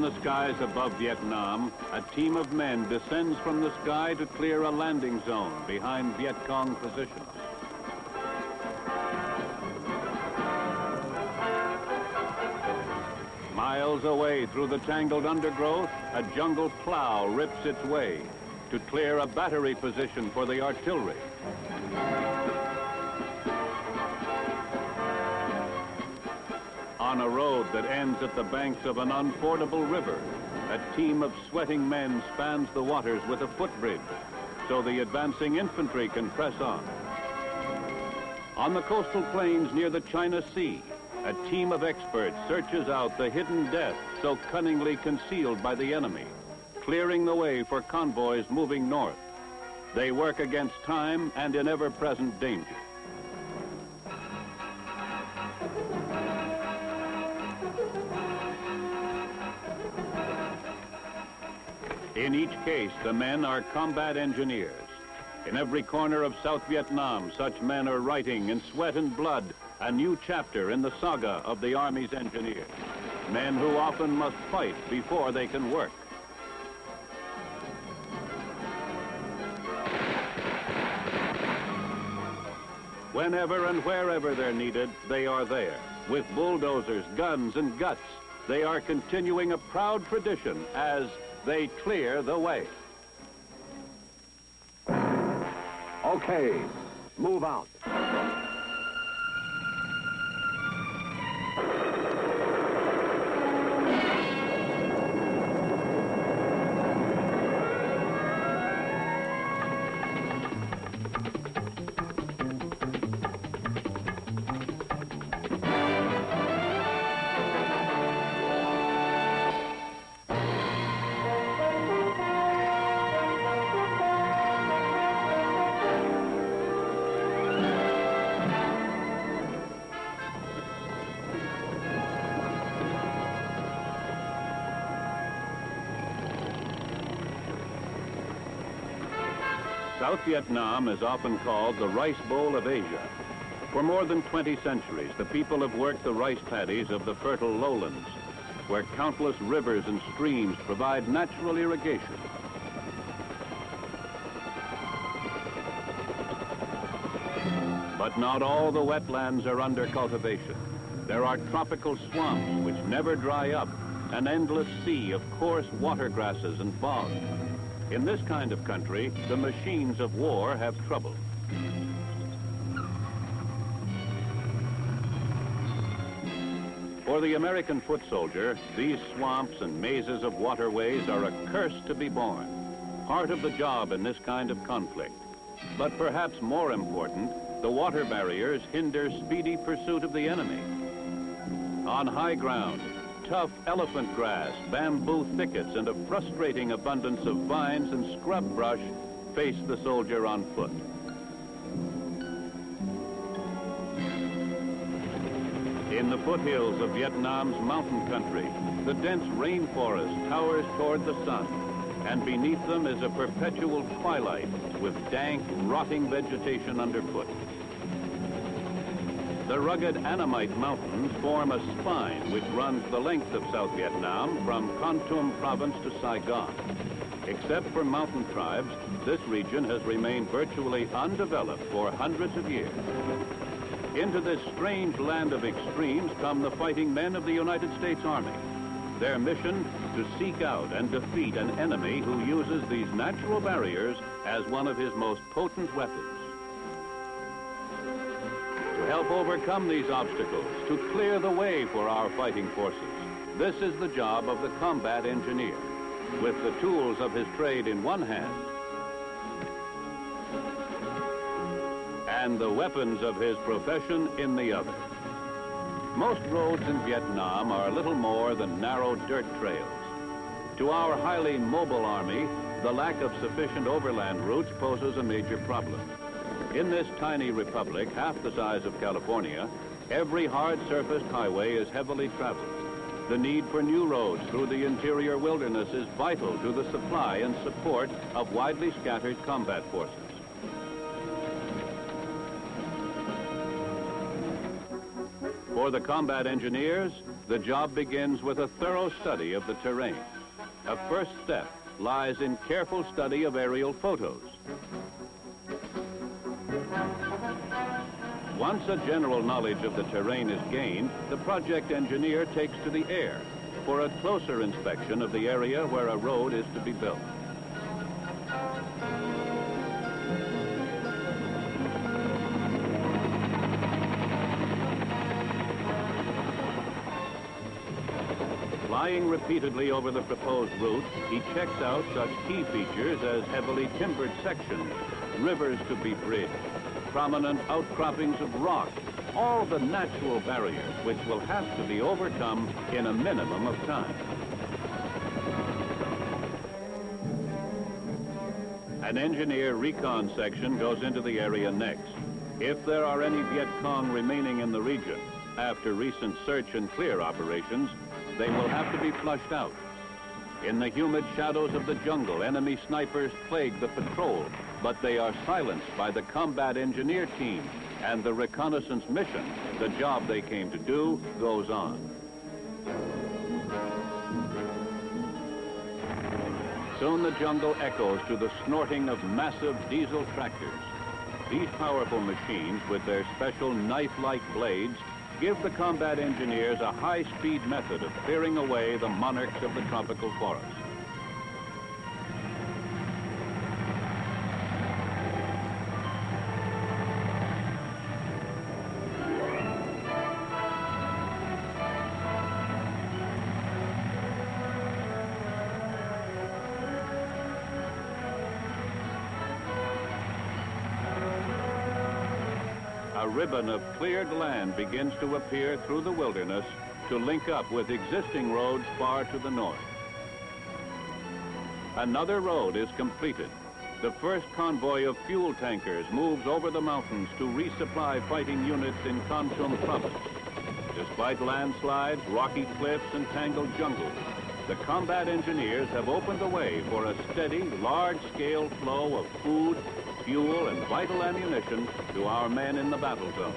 the skies above Vietnam, a team of men descends from the sky to clear a landing zone behind Viet Cong positions. Miles away through the tangled undergrowth, a jungle plow rips its way to clear a battery position for the artillery. On a road that ends at the banks of an unfordable river, a team of sweating men spans the waters with a footbridge so the advancing infantry can press on. On the coastal plains near the China Sea, a team of experts searches out the hidden death so cunningly concealed by the enemy, clearing the way for convoys moving north. They work against time and in ever-present danger. In each case, the men are combat engineers. In every corner of South Vietnam, such men are writing in sweat and blood a new chapter in the saga of the Army's engineers. Men who often must fight before they can work. Whenever and wherever they're needed, they are there. With bulldozers, guns, and guts, they are continuing a proud tradition as they clear the way. Okay, move out. South Vietnam is often called the Rice Bowl of Asia. For more than 20 centuries, the people have worked the rice paddies of the fertile lowlands, where countless rivers and streams provide natural irrigation. But not all the wetlands are under cultivation. There are tropical swamps which never dry up, an endless sea of coarse water grasses and bogs. In this kind of country, the machines of war have trouble. For the American foot soldier, these swamps and mazes of waterways are a curse to be borne, part of the job in this kind of conflict. But perhaps more important, the water barriers hinder speedy pursuit of the enemy. On high ground, tough elephant grass, bamboo thickets, and a frustrating abundance of vines and scrub brush face the soldier on foot. In the foothills of Vietnam's mountain country, the dense rainforest towers toward the sun, and beneath them is a perpetual twilight with dank, rotting vegetation underfoot. The rugged Annamite Mountains form a spine which runs the length of South Vietnam from Kon Tum province to Saigon. Except for mountain tribes, this region has remained virtually undeveloped for hundreds of years. Into this strange land of extremes come the fighting men of the United States Army. Their mission, to seek out and defeat an enemy who uses these natural barriers as one of his most potent weapons. To help overcome these obstacles, to clear the way for our fighting forces, this is the job of the combat engineer, with the tools of his trade in one hand and the weapons of his profession in the other. Most roads in Vietnam are little more than narrow dirt trails. To our highly mobile army, the lack of sufficient overland routes poses a major problem. In this tiny republic, half the size of California, every hard-surfaced highway is heavily traveled. The need for new roads through the interior wilderness is vital to the supply and support of widely scattered combat forces. For the combat engineers, The job begins with a thorough study of the terrain. A first step lies in careful study of aerial photos. Once a general knowledge of the terrain is gained, the project engineer takes to the air for a closer inspection of the area where a road is to be built. Flying repeatedly over the proposed route, he checks out such key features as heavily timbered sections, rivers to be bridged, prominent outcroppings of rock, all the natural barriers which will have to be overcome in a minimum of time. An engineer recon section goes into the area next. If there are any Viet Cong remaining in the region, after recent search and clear operations, they will have to be flushed out. In the humid shadows of the jungle, enemy snipers plague the patrol, but they are silenced by the combat engineer team, and the reconnaissance mission, the job they came to do, goes on. Soon the jungle echoes to the snorting of massive diesel tractors. These powerful machines, with their special knife-like blades, give the combat engineers a high-speed method of clearing away the monarchs of the tropical forest. A ribbon of cleared land begins to appear through the wilderness to link up with existing roads far to the north. Another road is completed. The first convoy of fuel tankers moves over the mountains to resupply fighting units in Kon Tum province. Despite landslides, rocky cliffs, and tangled jungles, the combat engineers have opened the way for a steady, large-scale flow of food, fuel, and vital ammunition to our men in the battle zone.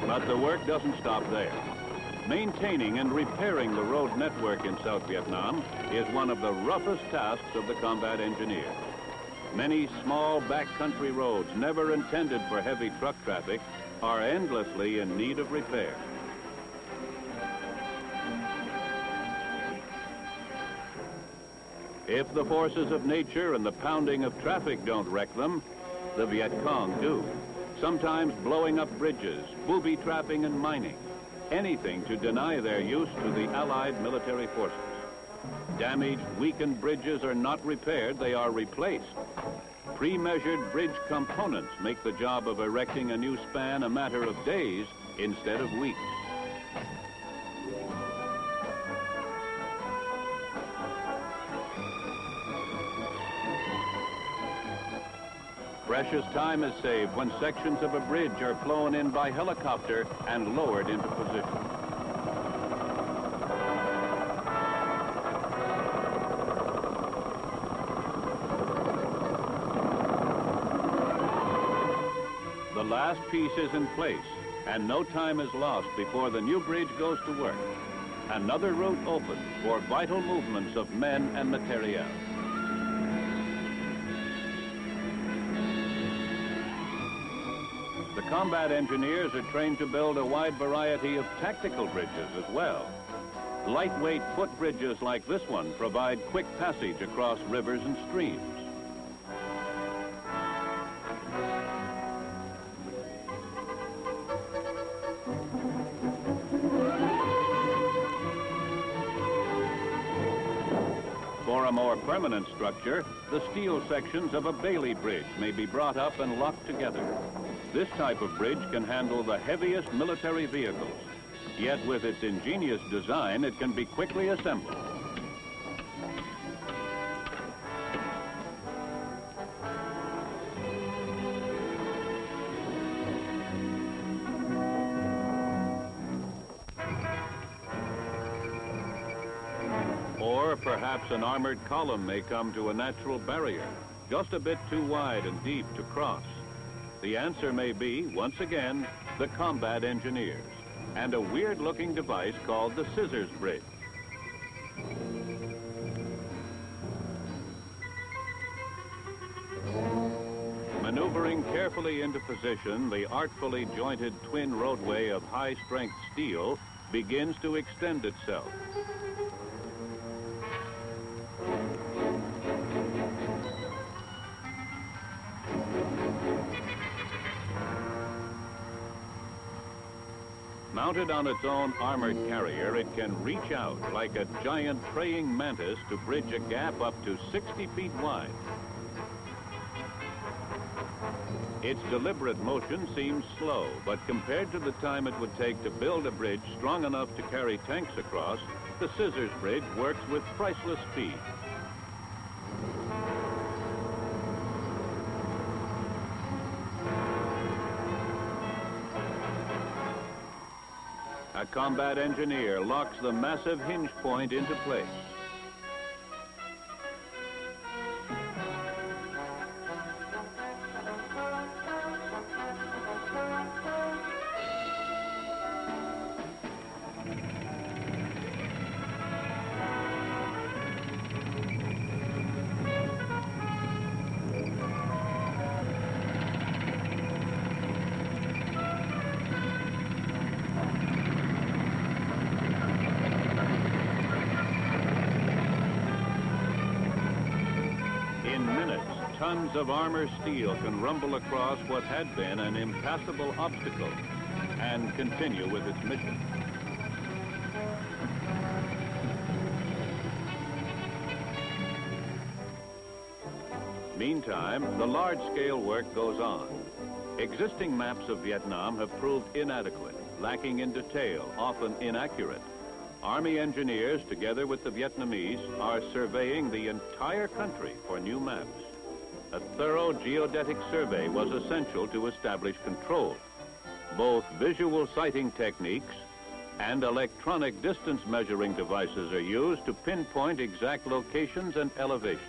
But the work doesn't stop there. Maintaining and repairing the road network in South Vietnam is one of the roughest tasks of the combat engineer. Many small backcountry roads, never intended for heavy truck traffic, are endlessly in need of repair. If the forces of nature and the pounding of traffic don't wreck them, the Viet Cong do, sometimes blowing up bridges, booby-trapping and mining, anything to deny their use to the Allied military forces. Damaged, weakened bridges are not repaired, they are replaced. Pre-measured bridge components make the job of erecting a new span a matter of days instead of weeks. Precious time is saved when sections of a bridge are flown in by helicopter and lowered into position. The last piece is in place, and no time is lost before the new bridge goes to work. Another route opens for vital movements of men and materiel. The combat engineers are trained to build a wide variety of tactical bridges as well. Lightweight footbridges like this one provide quick passage across rivers and streams. For a more permanent structure, the steel sections of a Bailey bridge may be brought up and locked together. This type of bridge can handle the heaviest military vehicles. Yet with its ingenious design, it can be quickly assembled. Or perhaps an armored column may come to a natural barrier, just a bit too wide and deep to cross. The answer may be, once again, the combat engineers and a weird-looking device called the scissors bridge. Maneuvering carefully into position, the artfully jointed twin roadway of high-strength steel begins to extend itself. Mounted on its own armored carrier, it can reach out like a giant praying mantis to bridge a gap up to 60 feet wide. Its deliberate motion seems slow, but compared to the time it would take to build a bridge strong enough to carry tanks across, the scissors bridge works with priceless speed. A combat engineer locks the massive hinge point into place. Tons of armor steel can rumble across what had been an impassable obstacle and continue with its mission. Meantime, the large-scale work goes on. Existing maps of Vietnam have proved inadequate, lacking in detail, often inaccurate. Army engineers, together with the Vietnamese, are surveying the entire country for new maps. A thorough geodetic survey was essential to establish control. Both visual sighting techniques and electronic distance measuring devices are used to pinpoint exact locations and elevations.